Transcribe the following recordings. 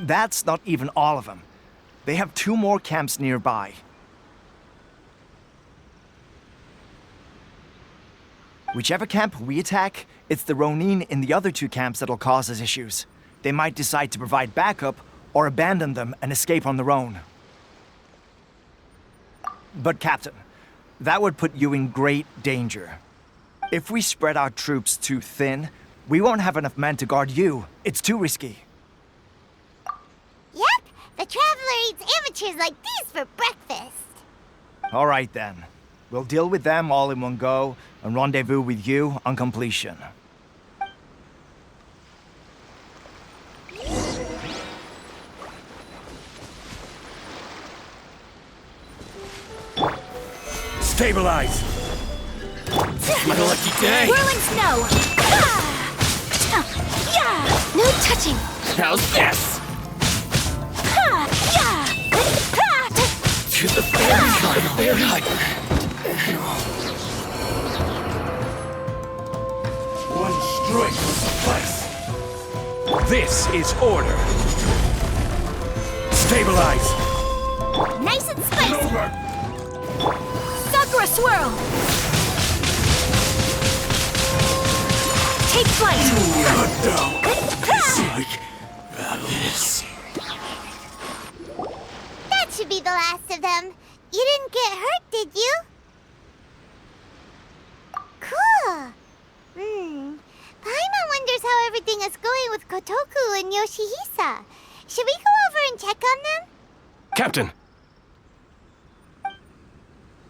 That's not even all of them. They have 2 more camps nearby. Whichever camp we attack, it's the Ronin in the other 2 camps that'll cause us issues. They might decide to provide backup or abandon them and escape on their own. But Captain, that would put you in great danger. If we spread our troops too thin, we won't have enough men to guard you. It's too risky. Yep, the Traveler eats amateurs like these for breakfast. All right then. We'll deal with them all in one go and rendezvous with you on completion. Stabilize! My lucky day! Whirling snow! No touching! How's this? To the very height. One strike will suffice. This is order. Stabilize! Nice and spicy! Over! Sakura swirl! Take flight! Cut down! Like this. That should be the last of them. You didn't get hurt, did you? Cool. Paimon wonders how everything is going with Kotoku and Yoshihisa. Should we go over and check on them? Captain!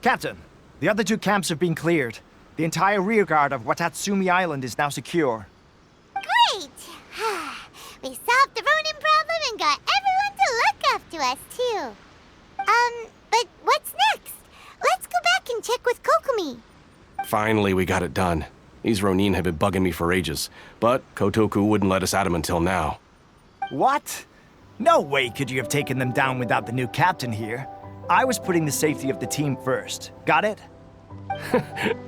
Captain, the other 2 camps have been cleared. The entire rearguard of Watatsumi Island is now secure. Great! We solved the Ronin problem and got everyone to look after us, too. But what's next? Let's go back and check with Kokumi. Finally, we got it done. These Ronin have been bugging me for ages, but Kotoku wouldn't let us at them until now. What? No way could you have taken them down without the new captain here. I was putting the safety of the team first. Got it?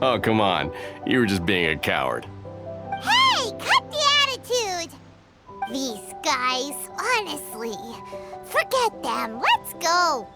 Oh, come on. You were just being a coward. Hey, cut the attitude! These guys, honestly. Forget them. Let's go.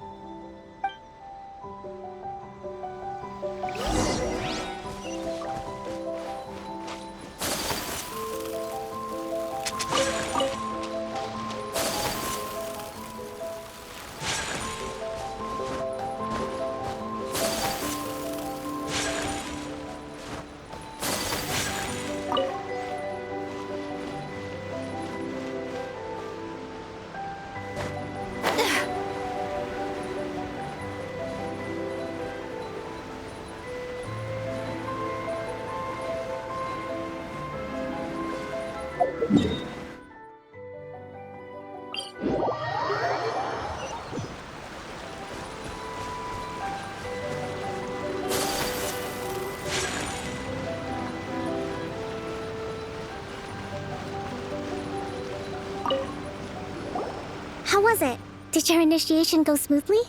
How was it? Did your initiation go smoothly?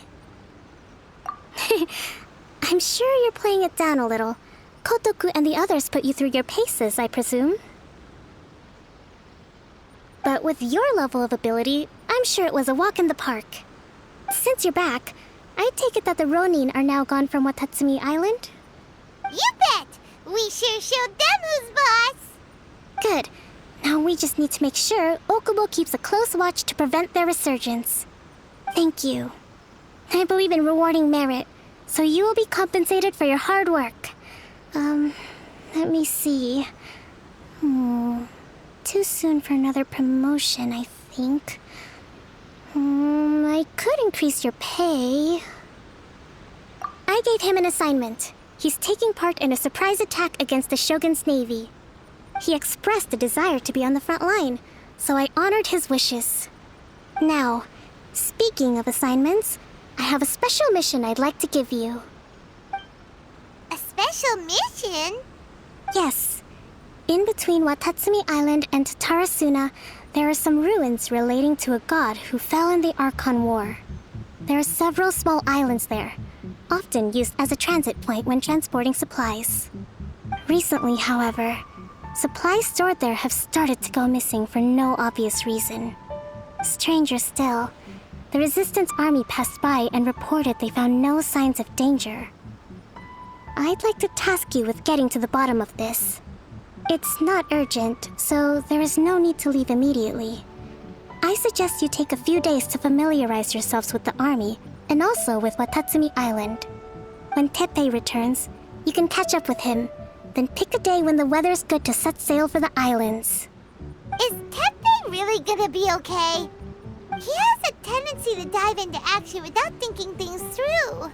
I'm sure you're playing it down a little. Kotoku and the others put you through your paces, I presume. But with your level of ability, I'm sure it was a walk in the park. Since you're back, I take it that the Ronin are now gone from Watatsumi Island? You bet! We sure showed them who's boss! Good. Now we just need to make sure Okubo keeps a close watch to prevent their resurgence. Thank you. I believe in rewarding merit, so you will be compensated for your hard work. Let me see. Too soon for another promotion, I think. I could increase your pay. I gave him an assignment. He's taking part in a surprise attack against the Shogun's navy. He expressed a desire to be on the front line, so I honored his wishes. Now, speaking of assignments, I have a special mission I'd like to give you. A special mission? Yes. In between Watatsumi Island and Tatarasuna, there are some ruins relating to a god who fell in the Archon War. There are several small islands there, often used as a transit point when transporting supplies. Recently, however, supplies stored there have started to go missing for no obvious reason. Stranger still, the Resistance army passed by and reported they found no signs of danger. I'd like to task you with getting to the bottom of this. It's not urgent, so there is no need to leave immediately. I suggest you take a few days to familiarize yourselves with the army, and also with Watatsumi Island. When Teppei returns, you can catch up with him, then pick a day when the weather's good to set sail for the islands. Is Teppei really gonna be okay? He has a tendency to dive into action without thinking things through.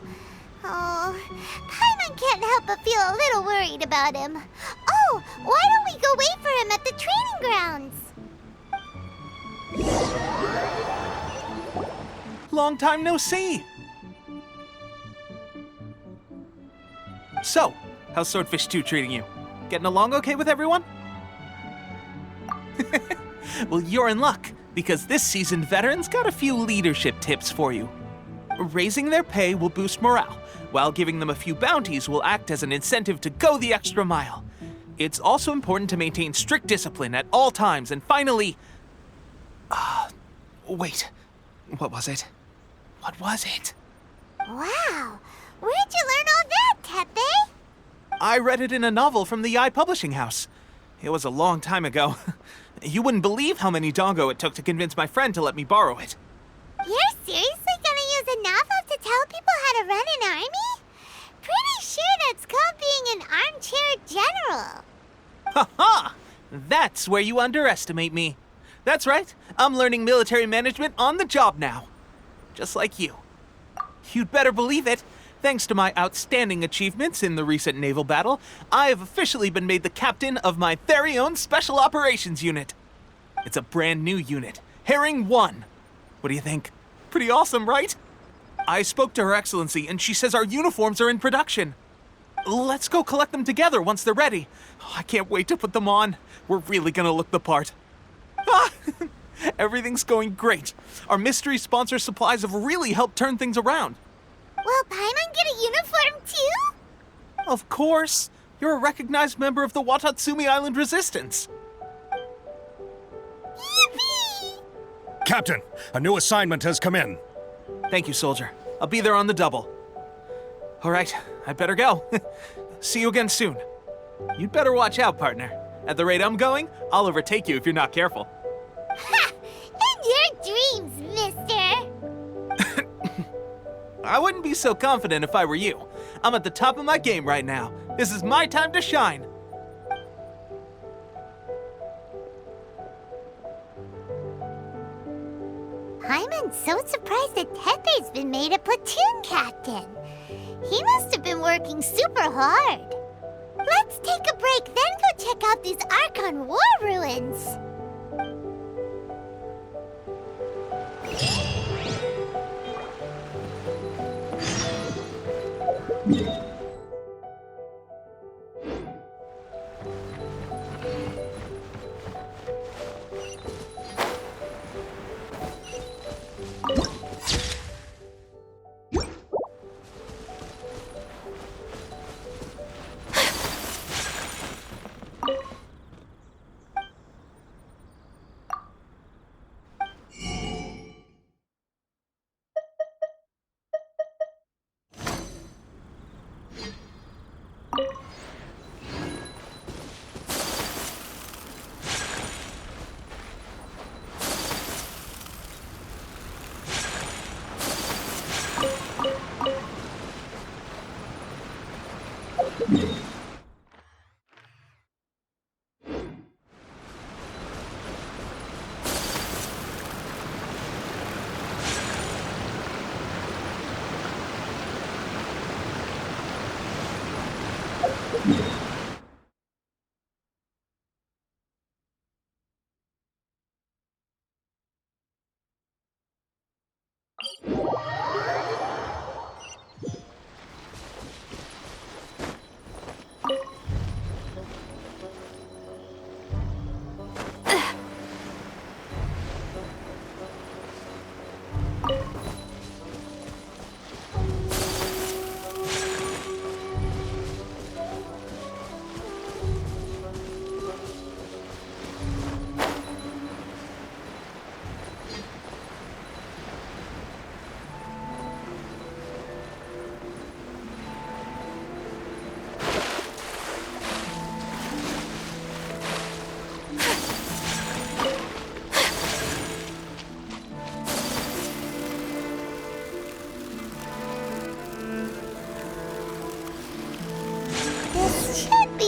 Oh, Paimon can't help but feel a little worried about him. Oh, why don't we go wait for him at the training grounds? Long time no see. So, how's Swordfish 2 treating you? Getting along okay with everyone? Well, you're in luck, because this seasoned veteran's got a few leadership tips for you. Raising their pay will boost morale, while giving them a few bounties will act as an incentive to go the extra mile. It's also important to maintain strict discipline at all times, and finally... wait. What was it? What was it? Wow, where'd you learn all that, Teppei? I read it in a novel from the Eye Publishing House. It was a long time ago. You wouldn't believe how many dongo it took to convince my friend to let me borrow it. You're seriously gonna use a novel to tell people how to run an army? Pretty sure that's called being an armchair general. Ha ha! That's where you underestimate me. That's right, I'm learning military management on the job now. Just like you. You'd better believe it. Thanks to my outstanding achievements in the recent naval battle, I have officially been made the captain of my very own Special Operations Unit. It's a brand new unit, Herring 1. What do you think? Pretty awesome, right? I spoke to Her Excellency, and she says our uniforms are in production. Let's go collect them together once they're ready. I can't wait to put them on. We're really gonna look the part. Ah! Everything's going great. Our mystery sponsor supplies have really helped turn things around. Will Paimon get a uniform too? Of course. You're a recognized member of the Watatsumi Island Resistance. Yippee! Captain, a new assignment has come in. Thank you, soldier. I'll be there on the double. All right, I better go. See you again soon. You'd better watch out, partner. At the rate I'm going, I'll overtake you if you're not careful. Ha! In your dreams, mister! I wouldn't be so confident if I were you. I'm at the top of my game right now. This is my time to shine. Paimon's so surprised that Teppei's been made a platoon captain. He must have been working super hard. Let's take a break, then go check out these Archon war ruins.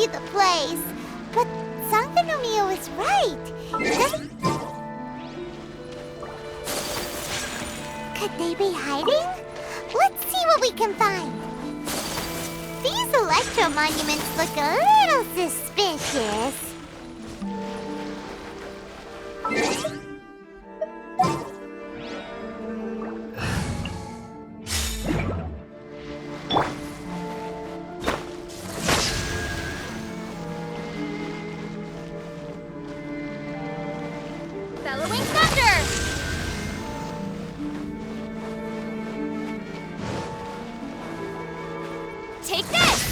to the place. But Sankanomio is right. Could they be hiding? Let's see what we can find. These electro monuments look a little suspicious. Bellowing thunder! Take this!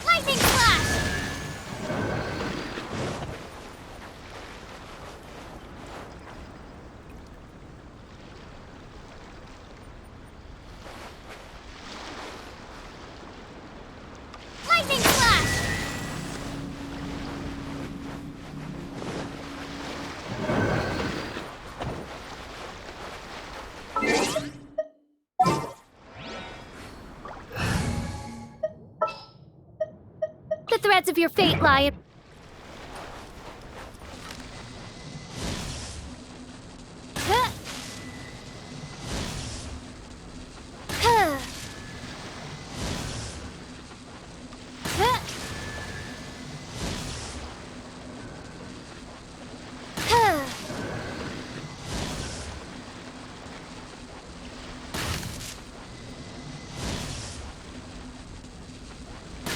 Lightning flash! Lightning flash! The threads of your fate lie. Huh. Huh. Huh. Huh.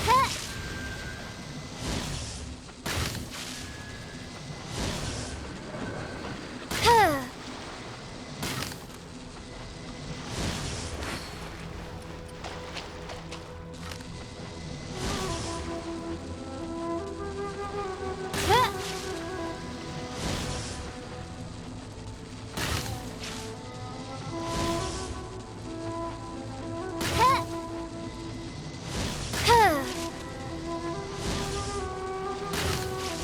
Huh. Huh. Huh. Huh. Huh.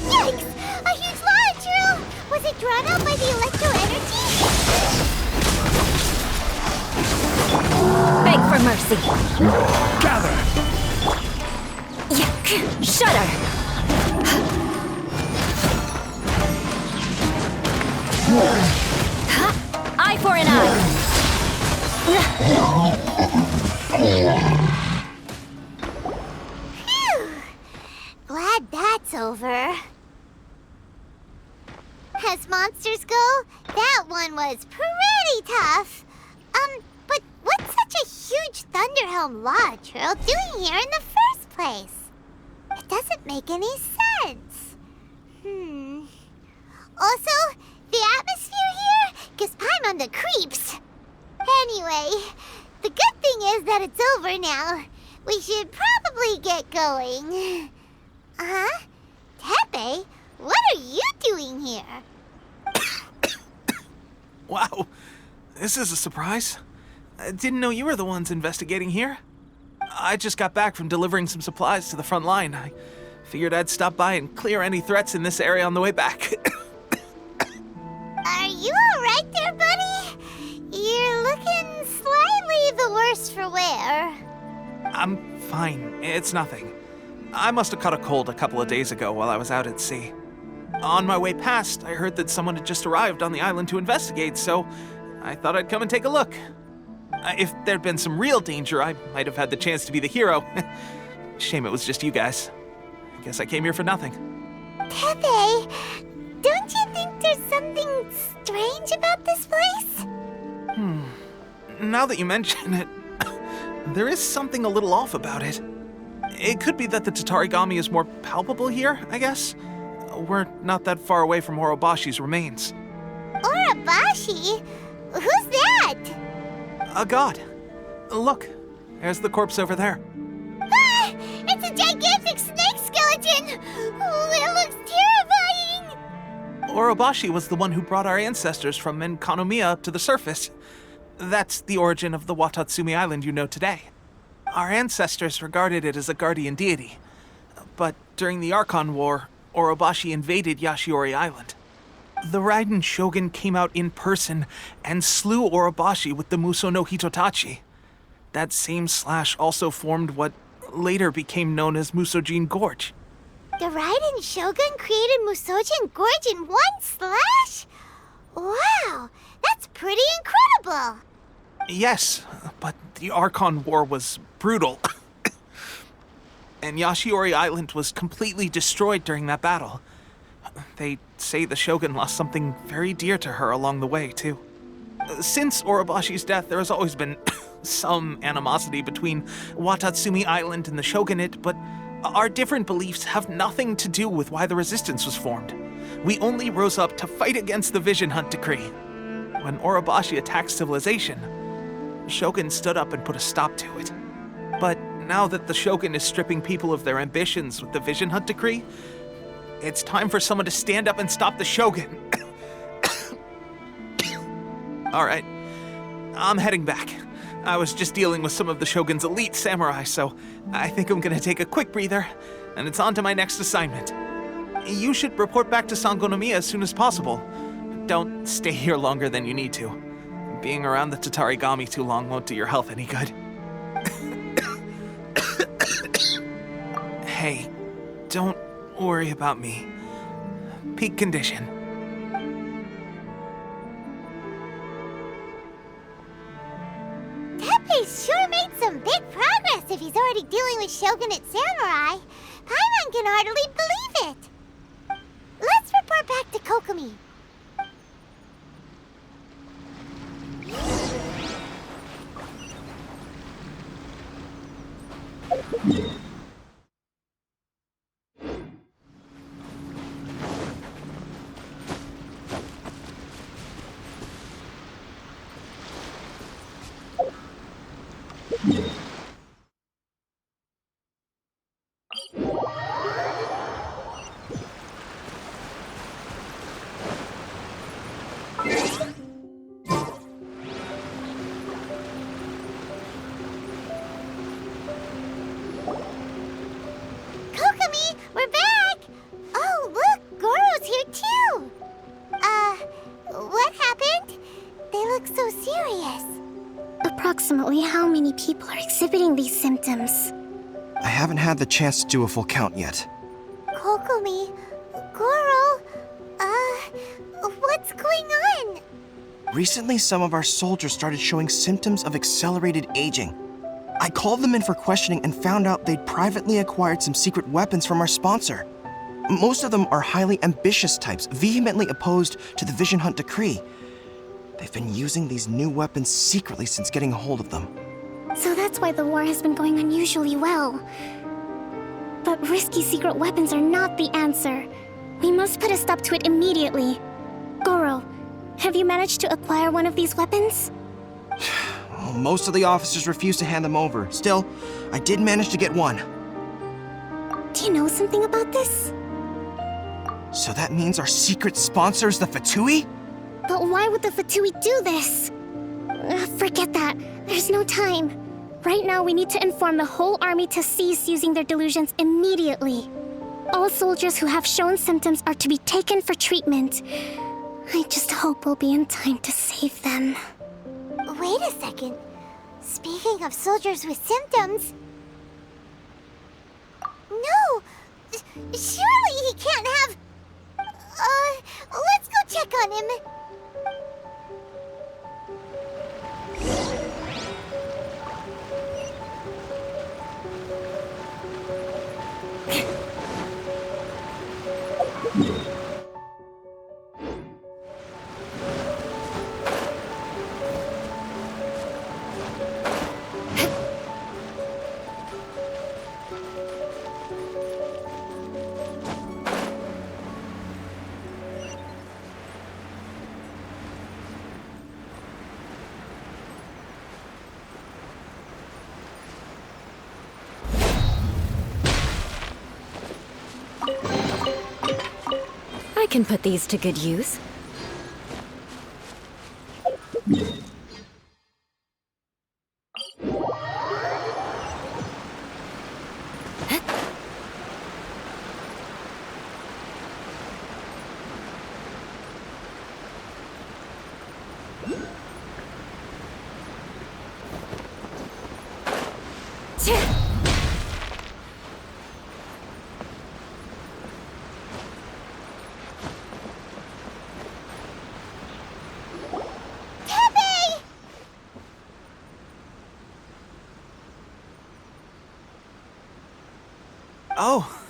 Yikes! A huge lava drill! Was it drawn out by the electro energy? Beg for mercy. Gather! Yuck. Shudder. Eye for an eye. Phew! Glad that's over. As monsters go, that one was pretty tough. But what's such a huge Thunderhelm lava trail doing here in the first place? It doesn't make any sense. Also, the atmosphere here gives Paimon the creeps. Anyway, the good thing is that it's over now. We should probably get going. Tepe, what are you doing here? Wow, this is a surprise. I didn't know you were the ones investigating here. I just got back from delivering some supplies to the front line. I figured I'd stop by and clear any threats in this area on the way back. Are you alright there, buddy? You're looking slightly the worse for wear. I'm fine. It's nothing. I must have caught a cold a couple of days ago while I was out at sea. On my way past, I heard that someone had just arrived on the island to investigate, so I thought I'd come and take a look. If there'd been some real danger, I might have had the chance to be the hero. Shame it was just you guys. I guess I came here for nothing. Tepe, don't you think there's something strange about this place? Now that you mention it, there is something a little off about it. It could be that the Tatarigami is more palpable here, I guess. We're not that far away from Orobashi's remains. Orobashi? Who's that? A god. Look, there's the corpse over there. Ah! It's a gigantic snake skeleton! Oh, it looks terrifying! Orobashi was the one who brought our ancestors from Enkanomiya up to the surface. That's the origin of the Watatsumi Island you know today. Our ancestors regarded it as a guardian deity. But during the Archon War, Orobashi invaded Yashiori Island. The Raiden Shogun came out in person and slew Orobashi with the Muso no Hitotachi. That same slash also formed what later became known as Musojin Gorge. The Raiden Shogun created Musojin Gorge in one slash? Wow, that's pretty incredible! Yes, but the Archon War was brutal. And Yashiori Island was completely destroyed during that battle. They say the Shogun lost something very dear to her along the way, too. Since Orobashi's death, there has always been some animosity between Watatsumi Island and the Shogunate, but our different beliefs have nothing to do with why the resistance was formed. We only rose up to fight against the Vision Hunt Decree. When Orobashi attacked civilization, the Shogun stood up and put a stop to it. But now that the Shogun is stripping people of their ambitions with the Vision Hunt Decree, it's time for someone to stand up and stop the Shogun. All right, I'm heading back. I was just dealing with some of the Shogun's elite samurai, so I think I'm gonna take a quick breather, and it's on to my next assignment. You should report back to Sangonomiya as soon as possible. Don't stay here longer than you need to. Being around the Tatarigami too long won't do your health any good. Hey, don't worry about me. Peak condition. Teppei's sure made some big progress if he's already dealing with Shogunate samurai. Paimon can hardly believe it. Let's report back to Kokomi. Kokomi, we're back! Oh, look, Goro's here too! What happened? They look so serious. Approximately how many people are exhibiting these symptoms? I haven't had the chance to do a full count yet. Kokomi, Goro, what's going on? Recently, some of our soldiers started showing symptoms of accelerated aging. I called them in for questioning and found out they'd privately acquired some secret weapons from our sponsor. Most of them are highly ambitious types, vehemently opposed to the Vision Hunt Decree. They've been using these new weapons secretly since getting a hold of them. So that's why the war has been going unusually well. But risky secret weapons are not the answer. We must put a stop to it immediately. Goro, have you managed to acquire one of these weapons? Well, most of the officers refused to hand them over. Still, I did manage to get one. Do you know something about this? So that means our secret sponsor is the Fatui? But why would the Fatui do this? Forget that. There's no time. Right now, we need to inform the whole army to cease using their delusions immediately. All soldiers who have shown symptoms are to be taken for treatment. I just hope we'll be in time to save them. Wait a second. Speaking of soldiers with symptoms... No! Surely he can't have... let's go check on him. I can put these to good use. Teppei! Oh.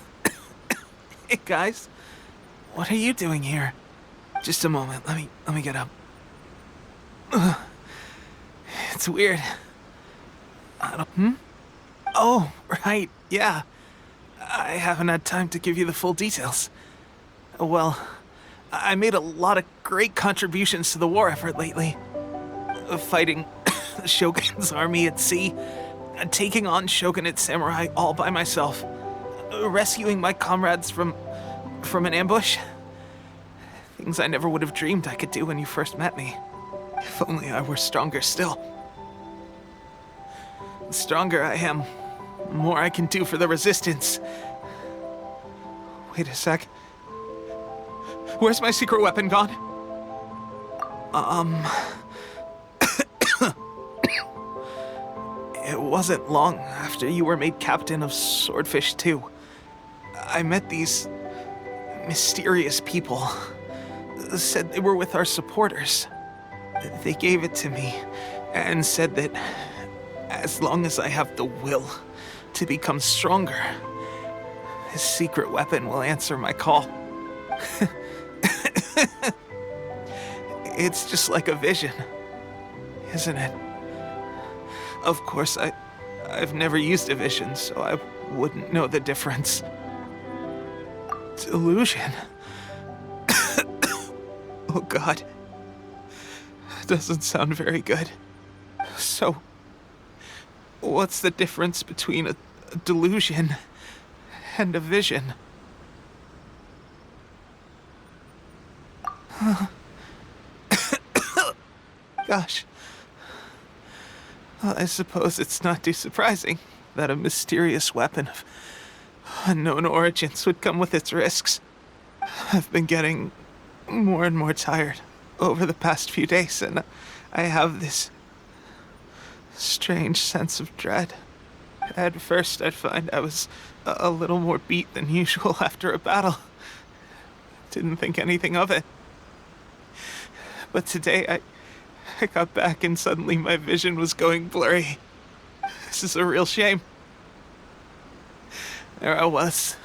Hey, guys. What are you doing here? Just a moment. Let me get up. Ugh. It's weird. I don't... Oh, right. Yeah. I haven't had time to give you the full details. Well, I made a lot of great contributions to the war effort lately. Fighting the Shogun's army at sea, taking on Shogunate samurai all by myself, rescuing my comrades from an ambush. Things I never would have dreamed I could do when you first met me. If only I were stronger still. The stronger I am, the more I can do for the Resistance. Wait a sec. Where's my secret weapon gone? It wasn't long after you were made captain of Swordfish 2. I met these mysterious people. Said they were with our supporters. They gave it to me and said that as long as I have the will to become stronger, this secret weapon will answer my call. It's just like a vision, isn't it? Of course, I've never used a vision, so I wouldn't know the difference. Delusion. Oh God. Doesn't sound very good. So, what's the difference between a delusion and a vision? Gosh. Well, I suppose it's not too surprising that a mysterious weapon of unknown origins would come with its risks. I've been getting more and more tired over the past few days, and I have this strange sense of dread. At first, I'd find I was a little more beat than usual after a battle. Didn't think anything of it. But today, I got back and suddenly my vision was going blurry. This is a real shame. There I was,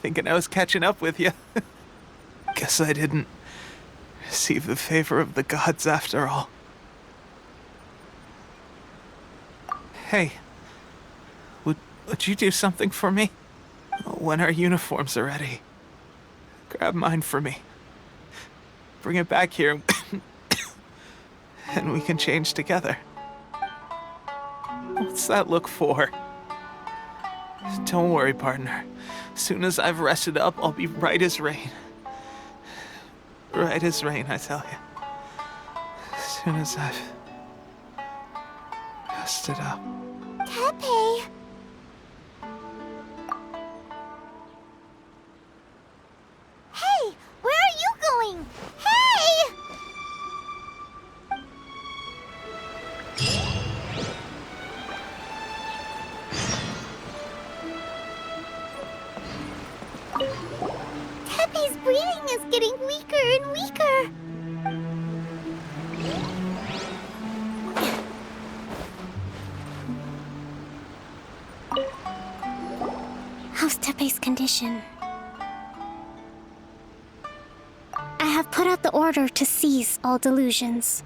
thinking I was catching up with you. Guess I didn't receive the favor of the gods after all. Hey, would you do something for me? When our uniforms are ready, grab mine for me. Bring it back here, and we can change together. What's that look for? Don't worry, partner. As soon as I've rested up, I'll be right as rain. Right as rain, I tell you. As soon as I've rested up. Teppei! Hey! Where are you going? Hey! Teppei's breathing is getting weaker and weaker. How's Teppei's condition? I have put out the order to seize all delusions.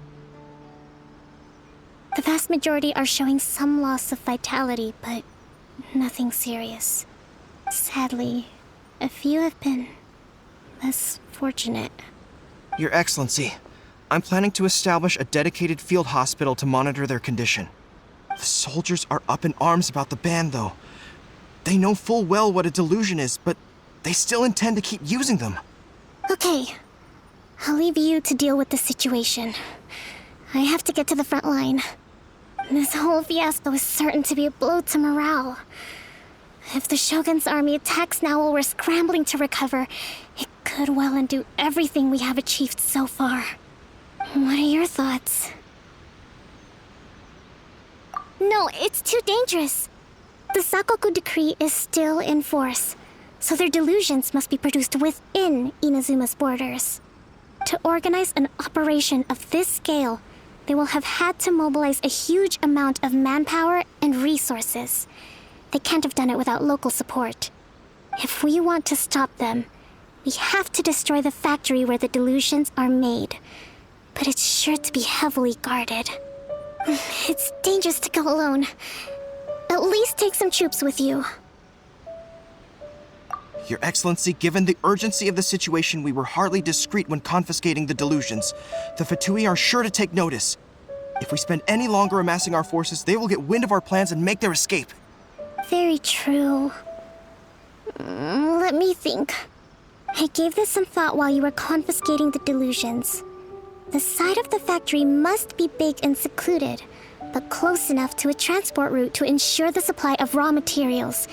The vast majority are showing some loss of vitality, but nothing serious. Sadly, a few have been less fortunate. Your Excellency, I'm planning to establish a dedicated field hospital to monitor their condition. The soldiers are up in arms about the ban, though. They know full well what a delusion is, but they still intend to keep using them. Okay, I'll leave you to deal with the situation. I have to get to the front line. This whole fiasco is certain to be a blow to morale. If the Shogun's army attacks now while we're scrambling to recover, it could well undo everything we have achieved so far. What are your thoughts? No, it's too dangerous. The Sakoku decree is still in force, so their delusions must be produced within Inazuma's borders. To organize an operation of this scale, they will have had to mobilize a huge amount of manpower and resources. They can't have done it without local support. If we want to stop them, we have to destroy the factory where the delusions are made. But it's sure to be heavily guarded. It's dangerous to go alone. At least take some troops with you. Your Excellency, given the urgency of the situation, we were hardly discreet when confiscating the delusions. The Fatui are sure to take notice. If we spend any longer amassing our forces, they will get wind of our plans and make their escape. Very true. Let me think. I gave this some thought while you were confiscating the delusions. The side of the factory must be big and secluded, but close enough to a transport route to ensure the supply of raw materials.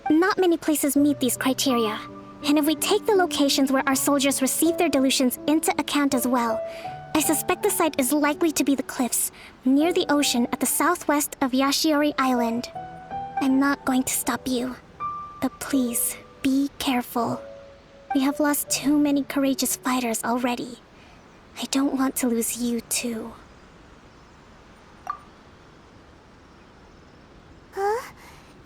Not many places meet these criteria, and if we take the locations where our soldiers receive their delusions into account as well, I suspect the site is likely to be the cliffs, near the ocean at the southwest of Yashiori Island. I'm not going to stop you, but please, be careful. We have lost too many courageous fighters already. I don't want to lose you too. Huh?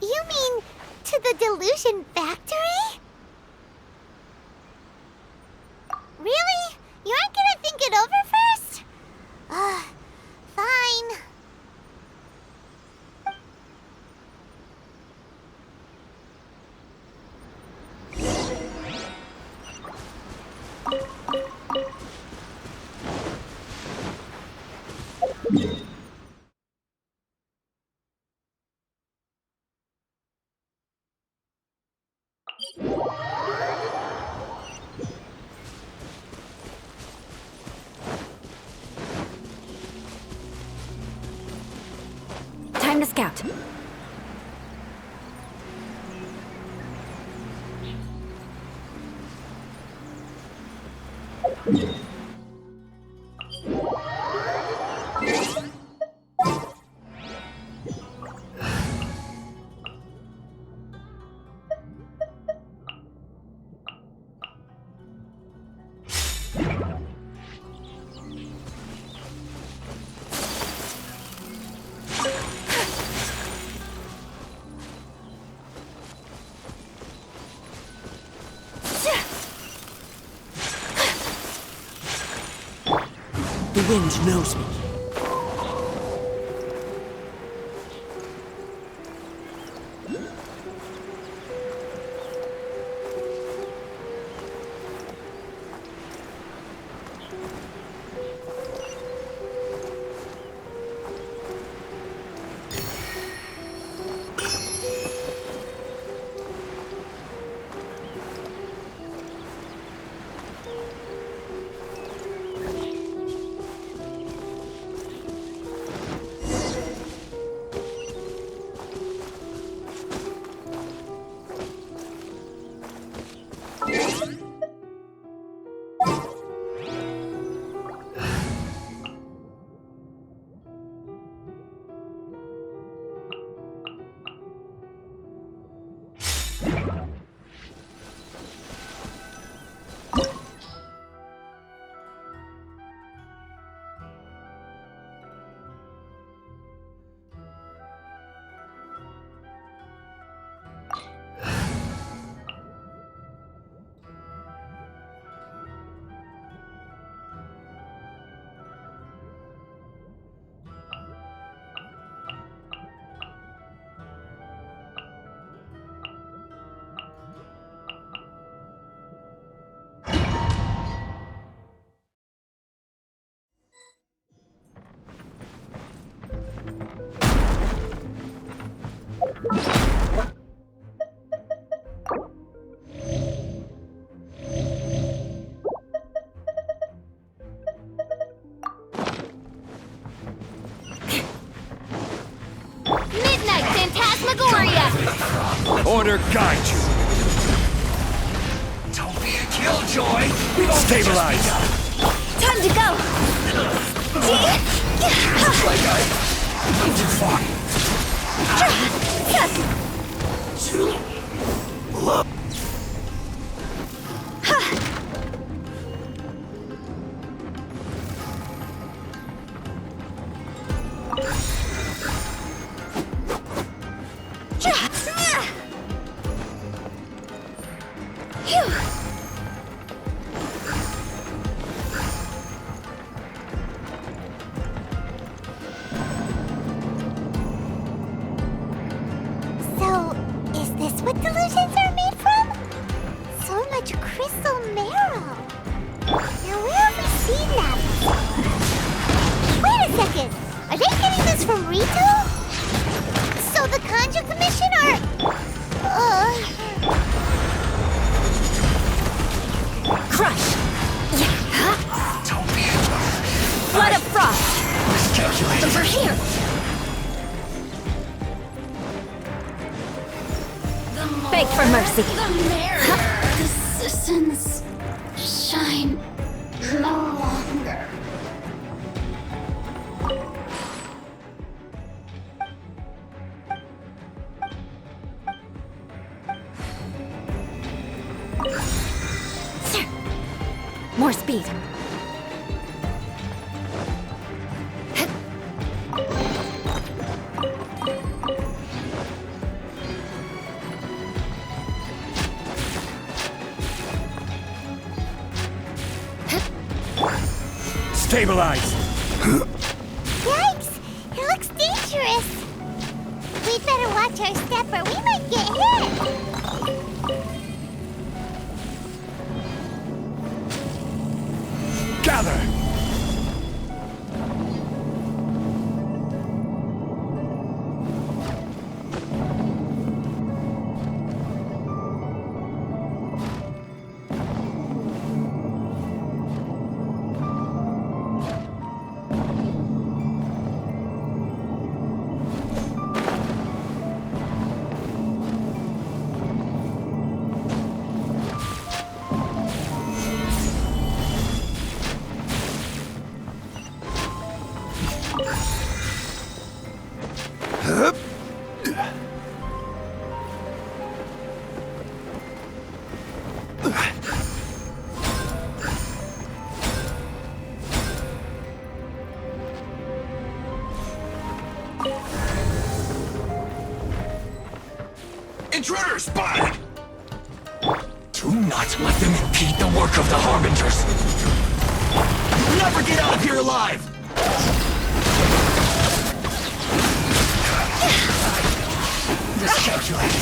You mean to the delusion factory? Really? You aren't gonna think it over first? Fine. Time to scout. The wind knows me. Midnight Phantasmagoria! Order guide you. Don't be a killjoy! Stabilize. Time to go! Like I need to fight. So, is this what delusions are made from? So much crystal marrow. Now where have we seen that? Wait a second. Are they getting this from Rito? So the Conjure Commission are... Crush! Don't be Blood of Frost! miscalculated. Over here! Beg for mercy. The mirror. The citizens shine no longer. More speed. Stabilize! Yikes! It looks dangerous. We'd better watch our step or we might get hit. Gather! Intruder spotted! Do not let them impede the work of the Harbingers! You'll never get out of here alive! Miscalculated.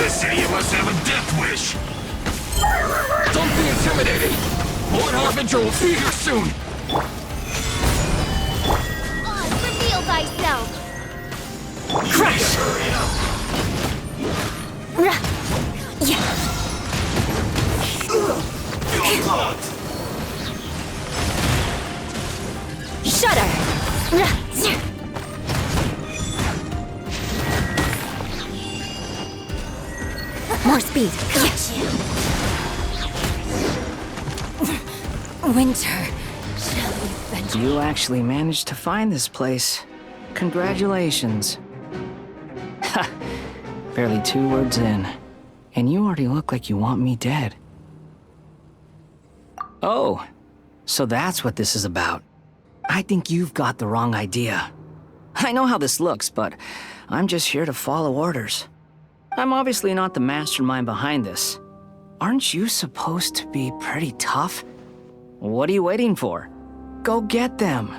This idiot must have a death wish! Don't be intimidated! Lord Harbinger will be here soon! Reveal thyself. Crush! Hurry up! Shudder! More speed. Winter. You actually managed to find this place. Congratulations. Ha! Barely 2 words in, and you already look like you want me dead. Oh, so that's what this is about. I think you've got the wrong idea. I know how this looks, but I'm just here to follow orders. I'm obviously not the mastermind behind this. Aren't you supposed to be pretty tough? What are you waiting for? Go get them.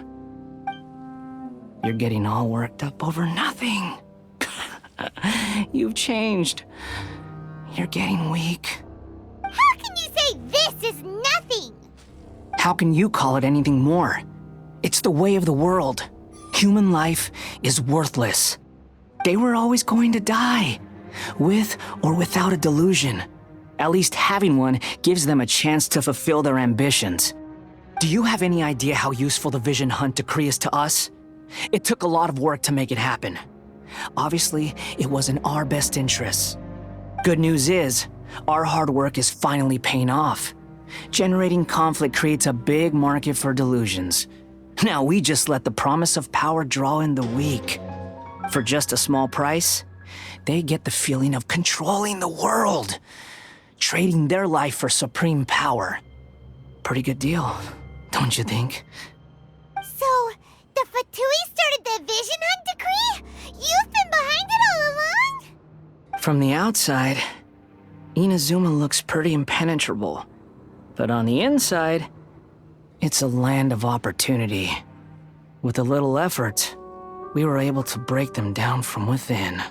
You're getting all worked up over nothing. You've changed. You're getting weak. How can you say this is nothing? How can you call it anything more? It's the way of the world. Human life is worthless. They were always going to die, with or without a delusion. At least having one gives them a chance to fulfill their ambitions. Do you have any idea how useful the Vision Hunt decree is to us? It took a lot of work to make it happen. Obviously, it was in our best interests. Good news is, our hard work is finally paying off. Generating conflict creates a big market for delusions. Now we just let the promise of power draw in the weak. For just a small price, they get the feeling of controlling the world, trading their life for supreme power. Pretty good deal, don't you think? So, the Fatui started the Vision Hunt decree? You've been behind it all along? From the outside, Inazuma looks pretty impenetrable. But on the inside, it's a land of opportunity. With a little effort, we were able to break them down from within.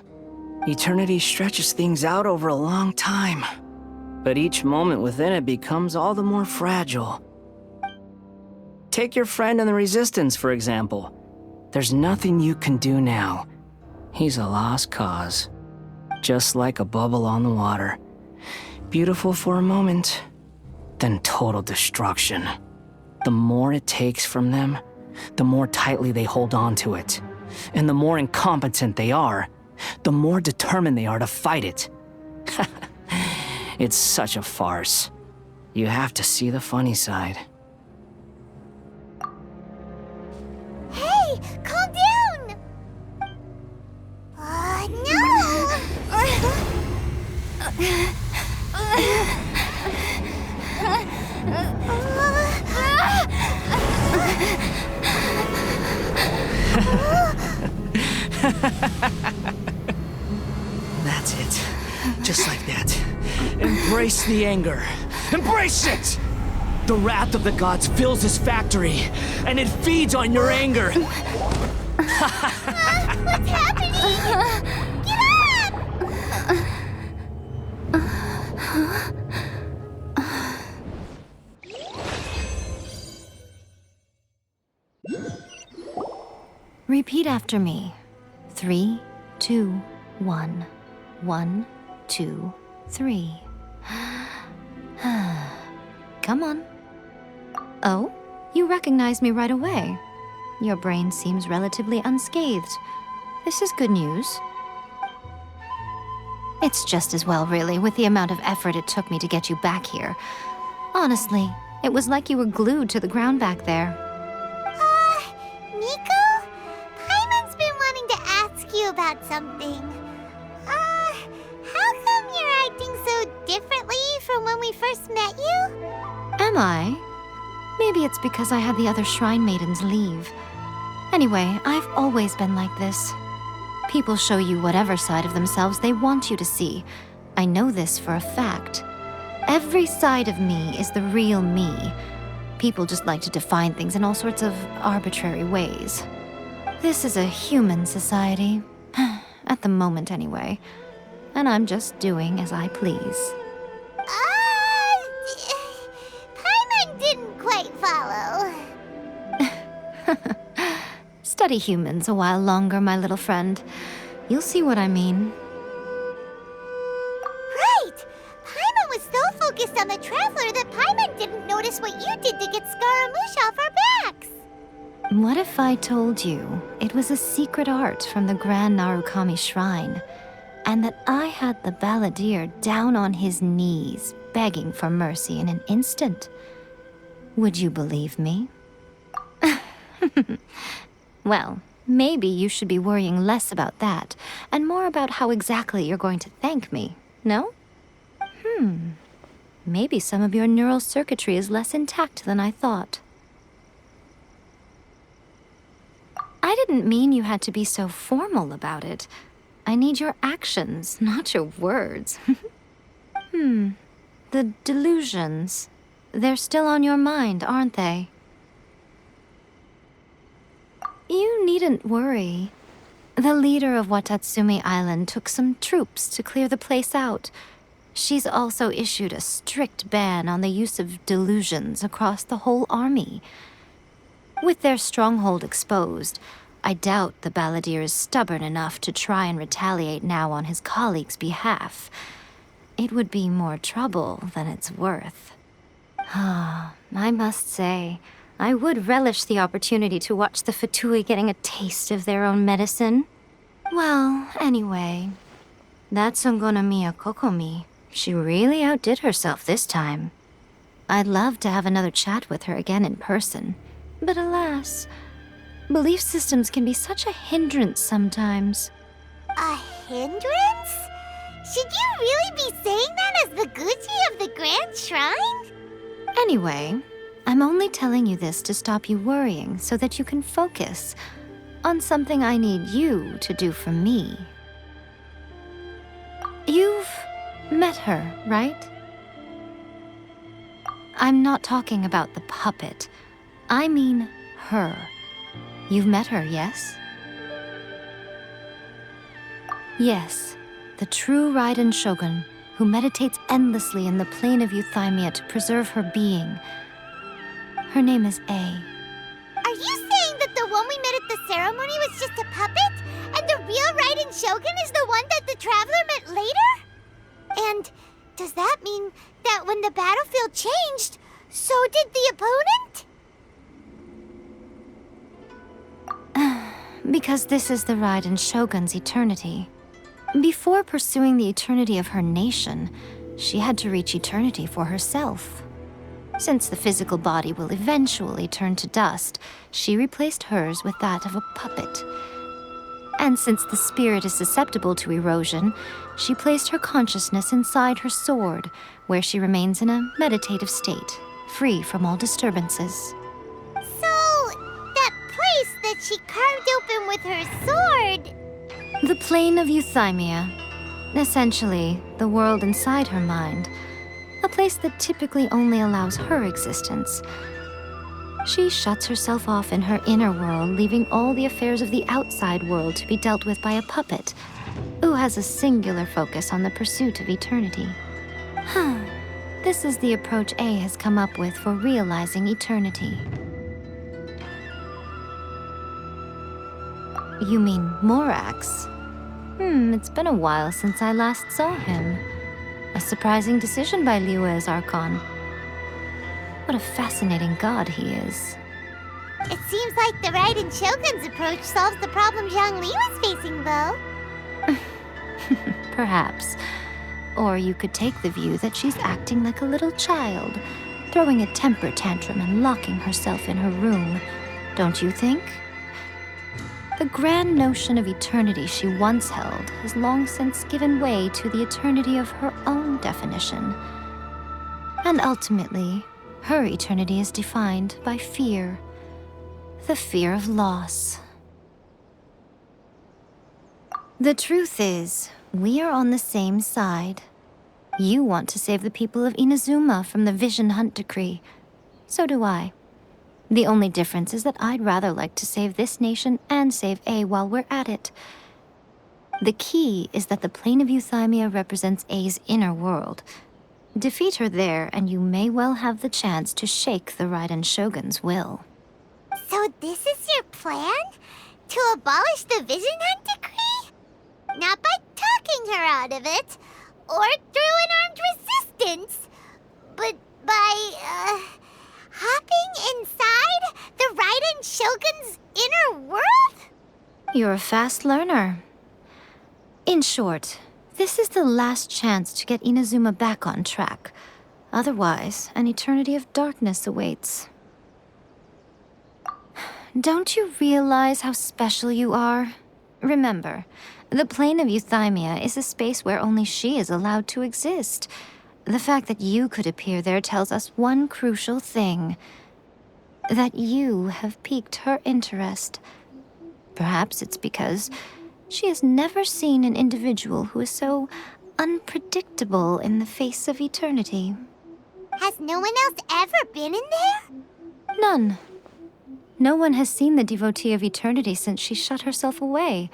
Eternity stretches things out over a long time, but each moment within it becomes all the more fragile. Take your friend in the Resistance, for example. There's nothing you can do now. He's a lost cause. Just like a bubble on the water. Beautiful for a moment, then total destruction. The more it takes from them, the more tightly they hold on to it. And the more incompetent they are, the more determined they are to fight it. It's such a farce. You have to see the funny side. Hey, calm down! That's it. Just like that. Embrace the anger. Embrace it! The wrath of the gods fills this factory, and it feeds on your anger. What's happening? Get Repeat after me. 3, 2, 1. 1, 2, 3. Come on. Oh, you recognize me right away. Your brain seems relatively unscathed. This is good news. It's just as well, really, with the amount of effort it took me to get you back here. Honestly, it was like you were glued to the ground back there. Nico? Paimon's been wanting to ask you about something. How come you're acting so differently from when we first met you? Am I? Maybe it's because I had the other Shrine Maidens leave. Anyway, I've always been like this. People show you whatever side of themselves they want you to see. I know this for a fact. Every side of me is the real me. People just like to define things in all sorts of arbitrary ways. This is a human society. At the moment, anyway. And I'm just doing as I please. Paimon didn't quite follow. Study humans a while longer, my little friend. You'll see what I mean. Right! Paimon was so focused on the Traveler that Paimon didn't notice what you did to get Scaramouche off our backs. What if I told you it was a secret art from the Grand Narukami Shrine, and that I had the balladeer down on his knees, begging for mercy in an instant? Would you believe me? Well, maybe you should be worrying less about that, and more about how exactly you're going to thank me, no? Maybe some of your neural circuitry is less intact than I thought. I didn't mean you had to be so formal about it. I need your actions, not your words. The delusions. They're still on your mind, aren't they? You needn't worry. The leader of Watatsumi Island took some troops to clear the place out. She's also issued a strict ban on the use of delusions across the whole army. With their stronghold exposed, I doubt the balladeer is stubborn enough to try and retaliate now on his colleague's behalf. It would be more trouble than it's worth. I must say, I would relish the opportunity to watch the Fatui getting a taste of their own medicine. Well, anyway, that Songonomiya Kokomi, she really outdid herself this time. I'd love to have another chat with her again in person, but alas, belief systems can be such a hindrance sometimes. A hindrance? Should you really be saying that as the Gucci of the Grand Shrine? Anyway, I'm only telling you this to stop you worrying so that you can focus on something I need you to do for me. You've met her, right? I'm not talking about the puppet. I mean her. You've met her, yes? Yes, the true Raiden Shogun, who meditates endlessly in the plane of Euthymia to preserve her being. Her name is A. Are you saying that the one we met at the ceremony was just a puppet? And the real Raiden Shogun is the one that the Traveler met later? And does that mean that when the battlefield changed, so did the opponent? Because this is the Raiden Shogun's eternity. Before pursuing the eternity of her nation, she had to reach eternity for herself. Since the physical body will eventually turn to dust, she replaced hers with that of a puppet. And since the spirit is susceptible to erosion, she placed her consciousness inside her sword, where she remains in a meditative state, free from all disturbances. So, that place that she carved open with her sword... The plane of Euthymia. Essentially, the world inside her mind. A place that typically only allows her existence. She shuts herself off in her inner world, leaving all the affairs of the outside world to be dealt with by a puppet, who has a singular focus on the pursuit of eternity. This is the approach A has come up with for realizing eternity. You mean Morax? It's been a while since I last saw him. A surprising decision by Liyue's Archon. What a fascinating god he is. It seems like the Raiden Shogun's approach solves the problem Zhongli was facing, though. Perhaps. Or you could take the view that she's acting like a little child, throwing a temper tantrum and locking herself in her room. Don't you think? The grand notion of eternity she once held has long since given way to the eternity of her own definition. And ultimately, her eternity is defined by fear. The fear of loss. The truth is, we are on the same side. You want to save the people of Inazuma from the Vision Hunt decree. So do I. The only difference is that I'd rather like to save this nation and save A while we're at it. The key is that the plane of Euthymia represents A's inner world. Defeat her there, and you may well have the chance to shake the Raiden Shogun's will. So this is your plan? To abolish the Vision Hunt decree? Not by talking her out of it, or through an armed resistance, but by, hopping inside the Raiden Shogun's inner world? You're a fast learner. In short, this is the last chance to get Inazuma back on track. Otherwise, an eternity of darkness awaits. Don't you realize how special you are? Remember, the plane of Euthymia is a space where only she is allowed to exist. The fact that you could appear there tells us one crucial thing. That you have piqued her interest. Perhaps it's because she has never seen an individual who is so unpredictable in the face of eternity. Has no one else ever been in there? None. No one has seen the devotee of eternity since she shut herself away.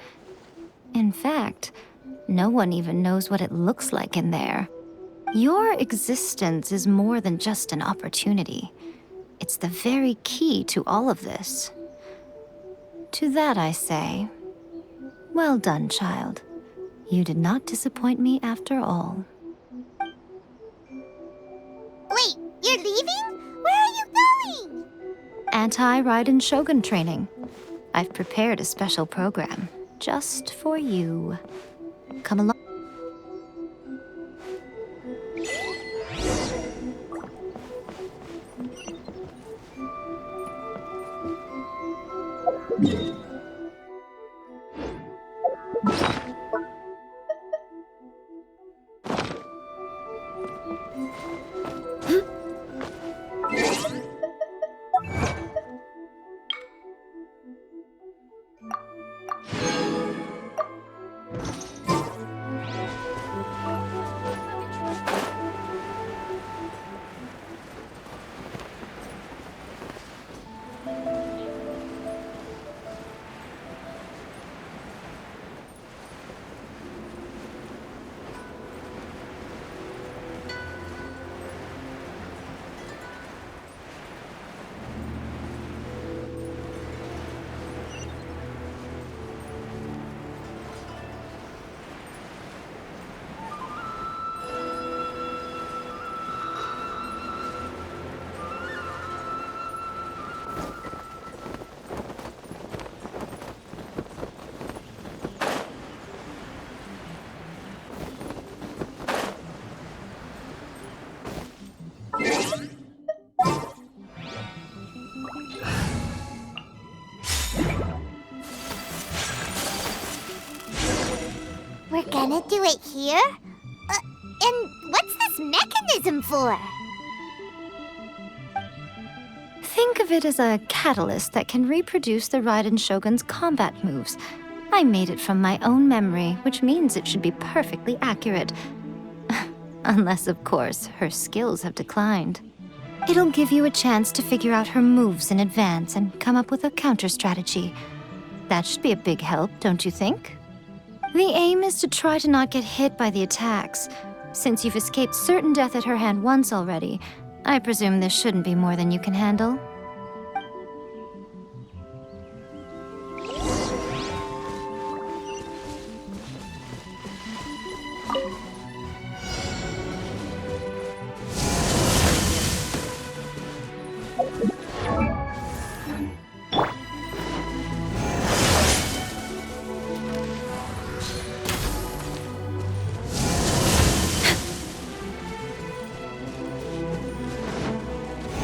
In fact, no one even knows what it looks like in there. Your existence is more than just an opportunity. It's the very key to all of this. To that I say, well done, child. You did not disappoint me after all. Wait, you're leaving? Where are you going? Anti-Raiden Shogun training. I've prepared a special program just for you. Come along. We're gonna do it here? And what's this mechanism for? Think of it as a catalyst that can reproduce the Raiden Shogun's combat moves. I made it from my own memory, which means it should be perfectly accurate. Unless, of course, her skills have declined. It'll give you a chance to figure out her moves in advance and come up with a counter strategy. That should be a big help, don't you think? The aim is to try to not get hit by the attacks. Since you've escaped certain death at her hand once already, I presume this shouldn't be more than you can handle.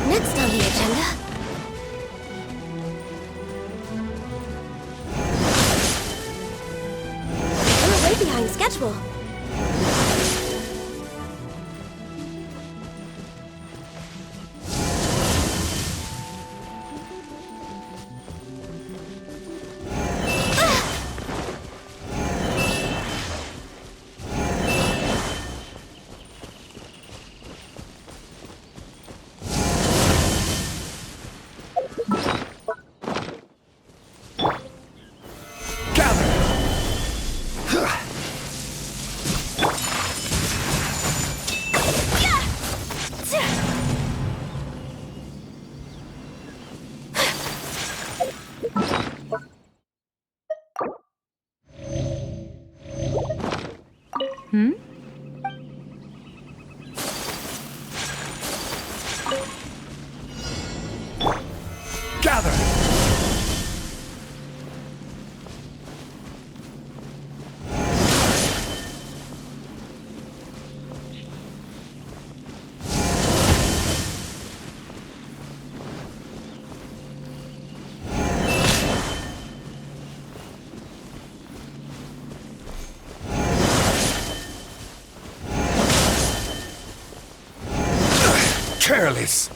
Next on the agenda. We're way behind schedule. Gather! Careless!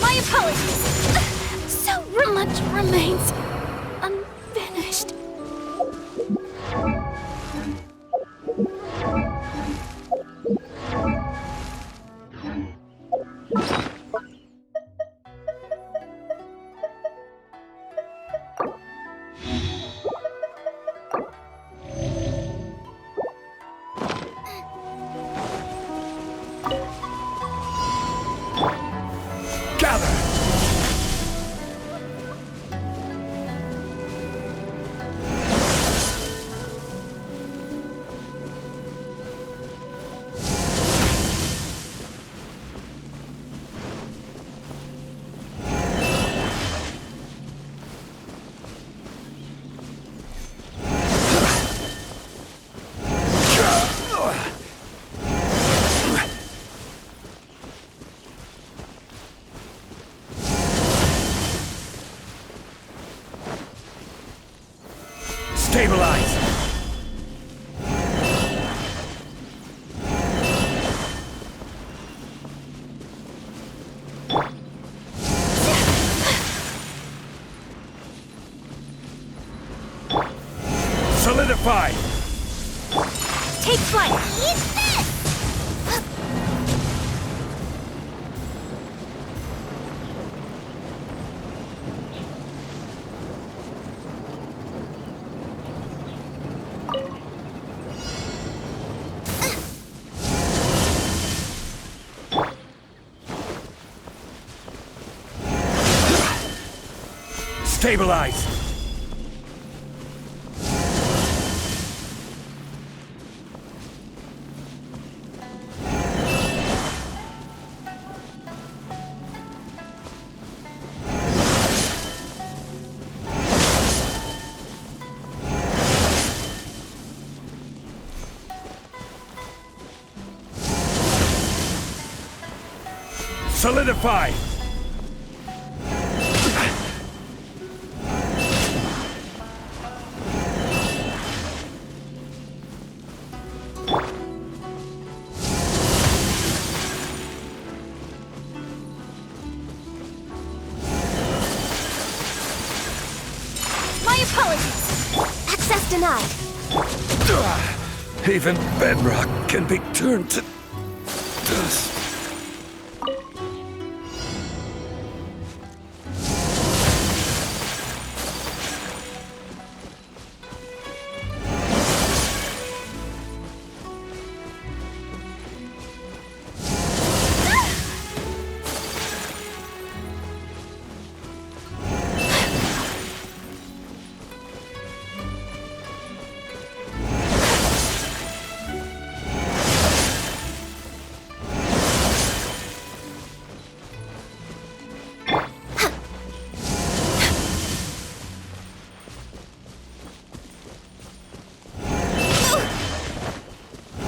My apologies. So much remains unfinished. Gather! Stabilize! Solidify! Take flight. Eat this! Stabilize! Solidify! My apologies. Access denied. Even bedrock can be turned to dust.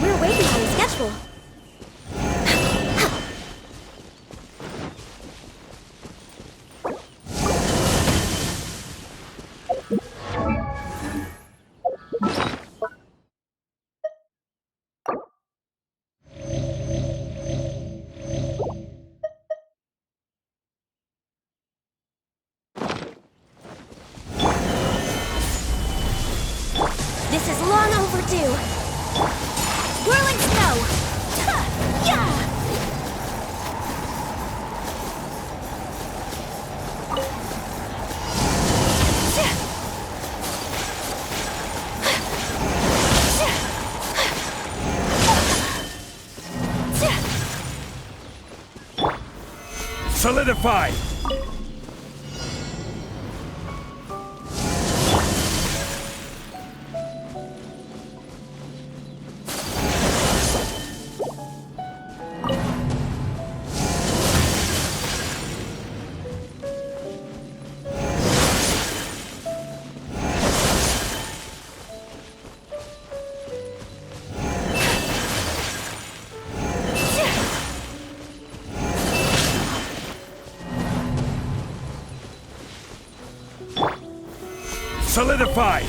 We're way behind schedule. This is long overdue. Whirling snow! Ha! Yeah! Solidify! Solidify!